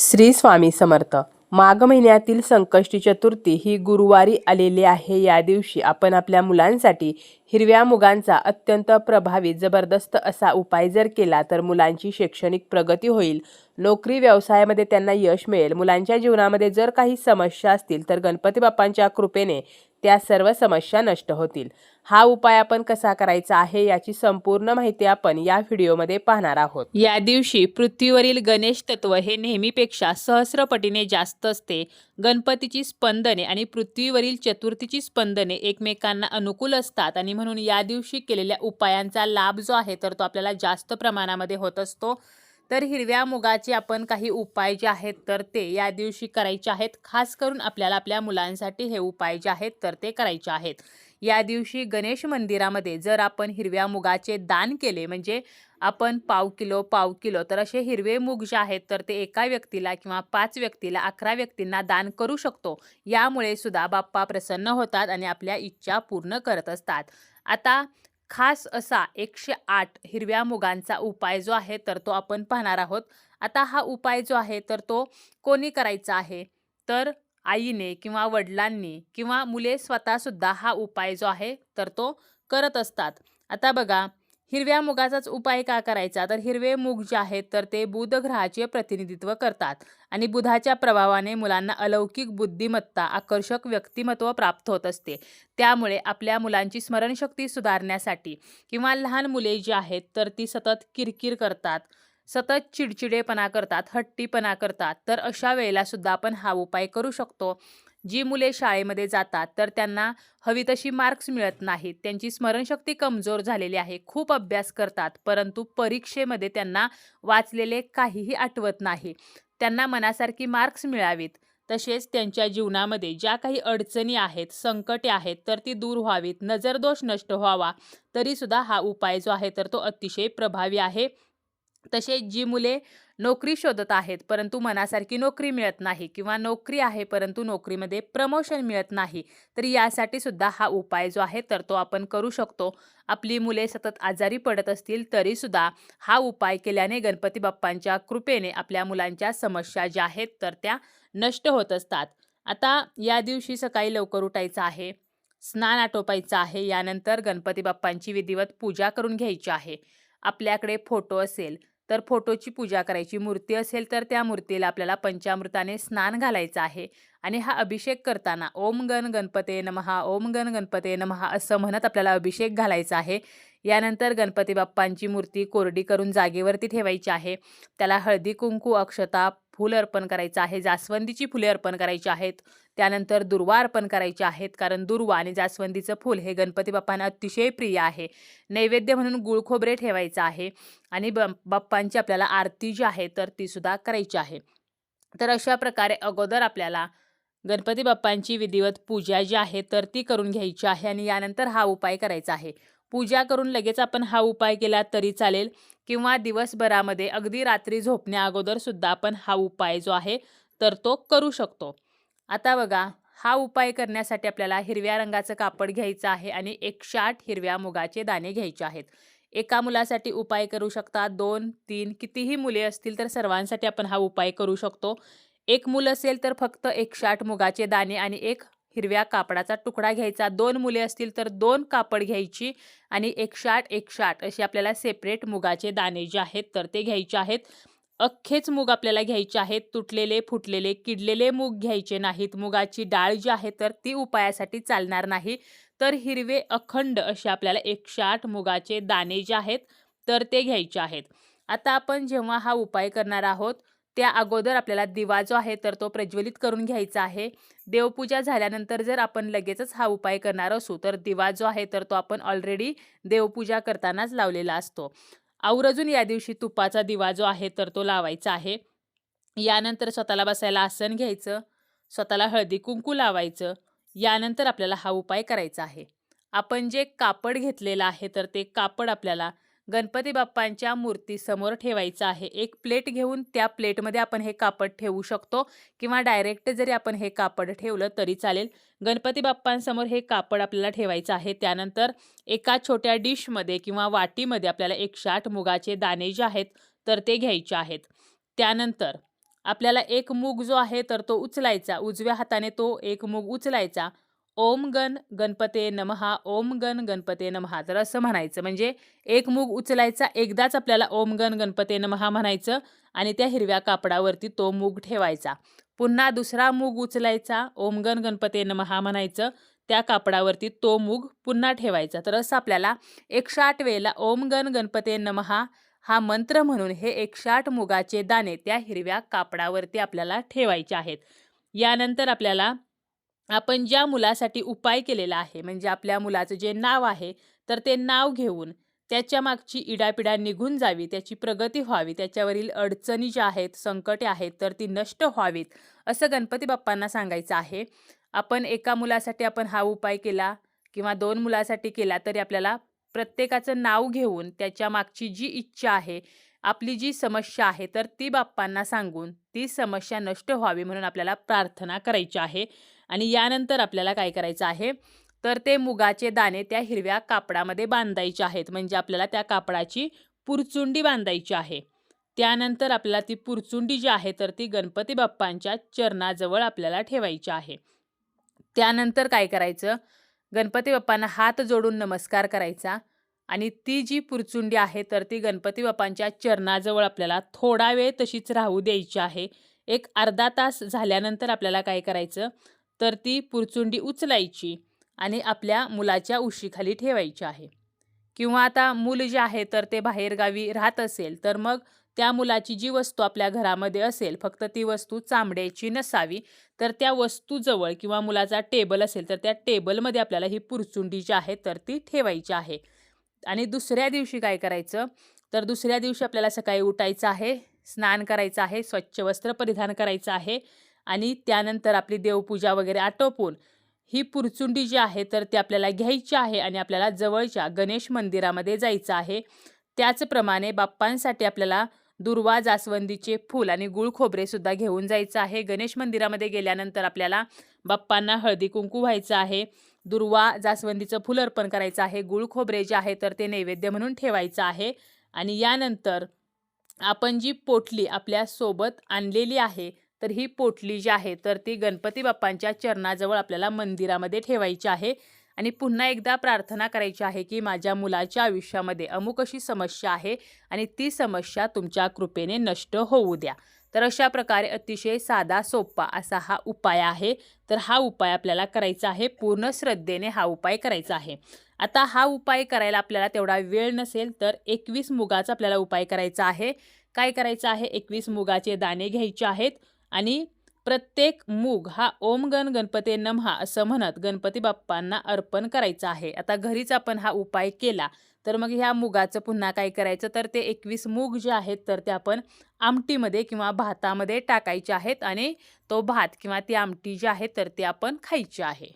श्री स्वामी समर्थ. माघ महिन्यातील संकष्टी चतुर्थी ही गुरुवारी आलेली आहे. या दिवशी आपण आपल्या मुलांसाठी हिरव्या मुगांचा अत्यंत प्रभावी जबरदस्त असा उपाय जर केला तर मुलांची शैक्षणिक प्रगती होईल, नोकरी व्यवसायामध्ये त्यांना यश मिळेल. मुलांच्या जीवनामध्ये जर काही समस्या असतील तर गणपती बाप्पांच्या कृपेने त्या सर्व समस्या नष्ट होतील. हा उपाय आपण कसा करायचा आहे याची संपूर्ण माहिती आपण या व्हिडिओमध्ये पाहणार आहोत. या दिवशी पृथ्वीवरील गणेश तत्व हे नेहमीपेक्षा सहस्रपटीने जास्त असते. गणपतीची स्पंदने आणि पृथ्वीवरील चतुर्थीची स्पंदने एकमेकांना अनुकूल असतात आणि म्हणून या दिवशी केलेल्या उपायांचा लाभ जो आहे तर तो आपल्याला जास्त प्रमाणामध्ये होत असतो. तर हिरव्या मुगाचे आपण काही उपाय जे आहेत तर ते या दिवशी करायचे आहेत. खास करून आपल्याला आपल्या मुलांसाठी हे उपाय जे आहेत तर ते करायचे आहेत. या दिवशी गणेश मंदिरामध्ये जर आपण हिरव्या मुगाचे दान केले, म्हणजे आपण पाव किलो तर असे हिरवे मूग जे आहेत तर ते एका व्यक्तीला किंवा 5 व्यक्तीला 11 व्यक्तींना दान करू शकतो. यामुळे सुद्धा बाप्पा प्रसन्न होतात आणि आपल्या इच्छा पूर्ण करत असतात. आता खास असा 108 हिरव्या मुगांचा उपाय जो आहे तर तो आपण पाहणार आहोत. आता हा उपाय जो आहे तर तो कोणी करायचा आहे, तर आईने किंवा वडिलांनी किंवा मुले स्वतःसुद्धा हा उपाय जो आहे तर तो करत असतात. आता बघा, हिरव्या मुगाचाच उपाय का करायचा, तर हिरवे मूग जे आहेत तर ते बुध ग्रहाचे प्रतिनिधित्व करतात आणि बुधाच्या प्रभावाने मुलांना अलौकिक बुद्धिमत्ता, आकर्षक व्यक्तिमत्व प्राप्त होत असते. त्यामुळे आपल्या मुलांची स्मरणशक्ती सुधारण्यासाठी किंवा लहान मुले जी आहेत तर ती सतत किरकिर करतात, सतत चिडचिडेपणा करतात, हट्टीपणा करतात, तर अशा वेळेला सुद्धा आपण हा उपाय करू शकतो. जी मुले शाळेमध्ये जातात तर त्यांना हवी तशी मार्क्स मिळत नाहीत, त्यांची स्मरणशक्ती कमजोर झालेली आहे, खूप अभ्यास करतात परंतु परीक्षेमध्ये त्यांना वाचलेले काहीही आठवत नाही. त्यांना मनासारखी मार्क्स मिळावीत, तसेच त्यांच्या जीवनामध्ये ज्या काही अडचणी आहेत, संकटे आहेत तर ती दूर व्हावीत, नजरदोष नष्ट व्हावा, तरीसुद्धा हा उपाय जो आहे तर तो अतिशय प्रभावी आहे. तसेच जी मुले नोकरी शोधत आहेत परंतु मनासारखी नोकरी मिळत नाही किंवा नोकरी आहे परंतु नोकरीमध्ये प्रमोशन मिळत नाही, तर यासाठी सुद्धा हा उपाय जो आहे तर तो आपण करू शकतो. आपली मुले सतत आजारी पडत असतील तरीसुद्धा हा उपाय केल्याने गणपती बाप्पांच्या कृपेने आपल्या मुलांच्या समस्या ज्या आहेत तर त्या नष्ट होत असतात. आता या दिवशी सकाळी लवकर उठायचं आहे, स्नान आटोपायचं आहे, यानंतर गणपती बाप्पांची विधिवत पूजा करून घ्यायची आहे. आपल्याकडे फोटो असेल तर फोटोची पूजा करायची, मूर्ती असेल तर त्या मूर्तीला आपल्याला पंचामृताने स्नान घालायचं आहे आणि हा अभिषेक करताना ओम गण गणपते नमः, ओम गण गणपते नमः असं म्हणत आपल्याला अभिषेक घालायचा आहे. यानंतर गणपती बाप्पांची मूर्ती कोरडी करून जागेवरती ठेवायची आहे. त्याला हळदी कुंकू, अक्षता, फूल अर्पण करायचं आहे, जास्वंदीची फुले अर्पण करायची आहेत. त्यानंतर दुर्वा अर्पण करायचे आहेत, कारण दुर्वा आणि जास्वंदीचं फूल हे गणपती बाप्पांना अतिशय प्रिय आहे. नैवेद्य म्हणून गुळ खोबरे ठेवायचं आहे आणि बाप्पांची आपल्याला आरती जी आहे तर ती सुद्धा करायची आहे. तर अशा प्रकारे अगोदर आपल्याला गणपती बाप्पांची विधिवत पूजा जी आहे तर ती करून घ्यायची आहे आणि यानंतर हा उपाय करायचा आहे. पूजा करून लगेच आपण हा उपाय केला तरी चालेल किंवा दिवसभरामध्ये अगदी रात्री झोपण्या अगोदर सुद्धा आपण हा उपाय जो आहे तर तो करू शकतो. आता बघा, हा उपाय करण्यासाठी आपल्याला हिरव्या रंगाचं कापड घ्यायचं आहे आणि 108 हिरव्या मुगाचे दाणे घ्यायचे आहेत. एका मुलासाठी उपाय करू शकता, 2, 3 कितीही मुले असतील तर सर्वांसाठी आपण हा उपाय करू शकतो. एक मूल असेल तर फक्त 108 मुगाचे दाणे आणि एक हिरव्या कापडाचा तुकडा घ्यायचा. 2 मुले असतील तर 2 कापड घ्यायची आणि 108 असे आपल्याला सेपरेट मुगाचे दाणे जे आहेत तर ते घ्यायचे आहेत. अख्खेच मूग आपल्याला घ्यायचे आहेत. तुटलेले, फुटलेले, किडलेले मूग घ्यायचे नाहीत. मुगाची डाळ जी आहे तर ती उपायासाठी चालणार नाही. तर हिरवे अखंड असे आपल्याला 108 मुगाचे दाणे जे आहेत तर ते घ्यायचे आहेत. आता आपण जेव्हा हा उपाय करणार आहोत त्या अगोदर आपल्याला दिवा जो आहे तर तो प्रज्वलित करून घ्यायचा आहे. देवपूजा झाल्यानंतर जर आपण लगेचच हा उपाय करणार असू तर दिवा जो आहे तर तो आपण ऑलरेडी देवपूजा करतानाच लावलेला असतो. आवर्जून या दिवशी तुपाचा दिवा जो आहे तर तो लावायचा आहे. यानंतर स्वतःला बसायला आसन घ्यायचं, स्वतःला हळदी कुंकू लावायचं. यानंतर आपल्याला हा उपाय करायचा आहे. आपण जे कापड घेतलेलं आहे तर ते कापड आपल्याला गणपती बाप्पांच्या मूर्तीसमोर ठेवायचं आहे. एक प्लेट घेऊन त्या प्लेटमध्ये आपण हे कापड ठेवू शकतो किंवा डायरेक्ट जरी आपण हे कापड ठेवलं तरी चालेल. गणपती बाप्पांसमोर हे कापड आपल्याला ठेवायचं आहे. त्यानंतर एका छोट्या डिशमध्ये किंवा वाटीमध्ये आपल्याला 108 मुगाचे दाणे जे आहेत तर ते घ्यायचे आहेत. त्यानंतर आपल्याला एक मूग जो आहे तर तो उचलायचा, उजव्या हाताने तो एक मूग उचलायचा. ओम गण गणपते नमः, ओम गण गणपते नमः. तर असं म्हणायचं, म्हणजे एक मूग उचलायचा, एकदाच आपल्याला ओम गण गणपते नमः म्हणायचं आणि त्या हिरव्या कापडावरती तो मूग ठेवायचा. पुन्हा दुसरा मूग उचलायचा, ओम गण गणपते नमः म्हणायचं, त्या कापडावरती तो मूग पुन्हा ठेवायचा. तर असं आपल्याला 108 वेळेला ओम गण गणपते नमः हा मंत्र म्हणून हे 108 मुगाचे दाणे त्या हिरव्या कापडावरती आपल्याला ठेवायचे आहेत. यानंतर आपल्याला आपण ज्या मुलासाठी उपाय केलेला आहे, म्हणजे आपल्या मुलाचं जे नाव आहे तर ते नाव घेऊन त्याच्या मागची इडापिडा निघून जावी, त्याची प्रगती व्हावी, त्याच्यावरील अडचणी ज्या आहेत, संकटे आहेत तर ती नष्ट व्हावीत, असं गणपती बाप्पांना सांगायचं आहे. आपण एका मुलासाठी आपण हा उपाय केला किंवा 2 मुलासाठी केला तरी आपल्याला प्रत्येकाचं नाव घेऊन त्याच्या मागची जी इच्छा आहे, आपली जी समस्या आहे तर ती बाप्पांना सांगून ती समस्या नष्ट व्हावी म्हणून आपल्याला प्रार्थना करायची आहे. आणि यानंतर आपल्याला काय करायचं आहे, तर ते मुगाचे दाणे त्या हिरव्या कापडामध्ये बांधायचे आहेत, म्हणजे आपल्याला त्या कापडाची पुरचुंडी बांधायची आहे. त्यानंतर आपल्याला ती पुरचुंडी जी आहे तर ती गणपती बाप्पांच्या चरणाजवळ आपल्याला ठेवायची आहे. त्यानंतर काय करायचं, गणपती बाप्पांना हात जोडून नमस्कार करायचा आणि ती जी पुरचुंडी आहे तर ती गणपती बाप्पांच्या चरणाजवळ आपल्याला थोडा वेळ तशीच राहू द्यायची आहे. एक अर्धा तास झाल्यानंतर आपल्याला काय करायचं, तर ती पुरचुंडी उचलायची आणि आपल्या मुलाच्या उशीखाली ठेवायची आहे. किंवा आता मूल जे आहे तर ते बाहेरगावी राहत असेल तर मग त्या मुलाची जी वस्तू आपल्या घरामध्ये असेल, फक्त ती वस्तू चामड्याची नसावी, तर त्या वस्तूजवळ किंवा मुलाचा टेबल असेल तर त्या टेबलमध्ये आपल्याला ही पुरचुंडी जी आहे तर ती ठेवायची आहे. आणि दुसऱ्या दिवशी काय करायचं, तर दुसऱ्या दिवशी आपल्याला सकाळी उठायचं आहे, स्नान करायचं आहे, स्वच्छ वस्त्र परिधान करायचं आहे आणि त्यानंतर आपली देवपूजा वगैरे आटोपून ही पुरचुंडी जी आहे तर ती आपल्याला घ्यायची आहे आणि आपल्याला जवळच्या गणेश मंदिरामध्ये जायचं आहे. त्याचप्रमाणे बाप्पांसाठी आपल्याला दुर्वा, जास्वंदीचे फूल आणि गुळ खोबरेसुद्धा घेऊन जायचं आहे. गणेश मंदिरामध्ये गेल्यानंतर आपल्याला बाप्पांना हळदी कुंकू व्हायचं आहे, दुर्वा, जास्वंदीचं फूल अर्पण करायचं आहे, गुळ खोबरे जे आहे तर ते नैवेद्य म्हणून ठेवायचं आहे. आणि यानंतर आपण जी पोटली आपल्यासोबत आणलेली आहे तर ही पोटली जी आहे तर ती गणपती बाप्पांच्या चरणाजवळ आपल्याला मंदिरामध्ये ठेवायची आहे आणि पुन्हा एकदा प्रार्थना करायची आहे की माझ्या मुलाच्या आयुष्यामध्ये अमुक अशी समस्या आहे आणि ती समस्या तुमच्या कृपेने नष्ट होऊ द्या. तर अशा प्रकारे अतिशय साधा सोपा असा हा उपाय आहे. तर हा उपाय आपल्याला करायचा आहे, पूर्ण श्रद्धेने हा उपाय करायचा आहे. आता हा उपाय करायला आपल्याला तेवढा वेळ नसेल तर 21 मुगाचा आपल्याला उपाय करायचा आहे. काय करायचं आहे, 21 मुगाचे दाणे घ्यायचे आहेत आणि प्रत्येक मूग हा ओम गण गणपते नमः असं म्हणत गणपती बाप्पांना अर्पण करायचं आहे. आता घरीच आपण हा उपाय केला तर मग ह्या मुगाचं पुन्हा काय करायचं, तर ते 21 मूग जे आहेत तर ते आपण आमटीमध्ये किंवा भातामध्ये टाकायचे आहेत आणि तो भात किंवा ती आमटी जी आहे तर ते आपण खायची आहे.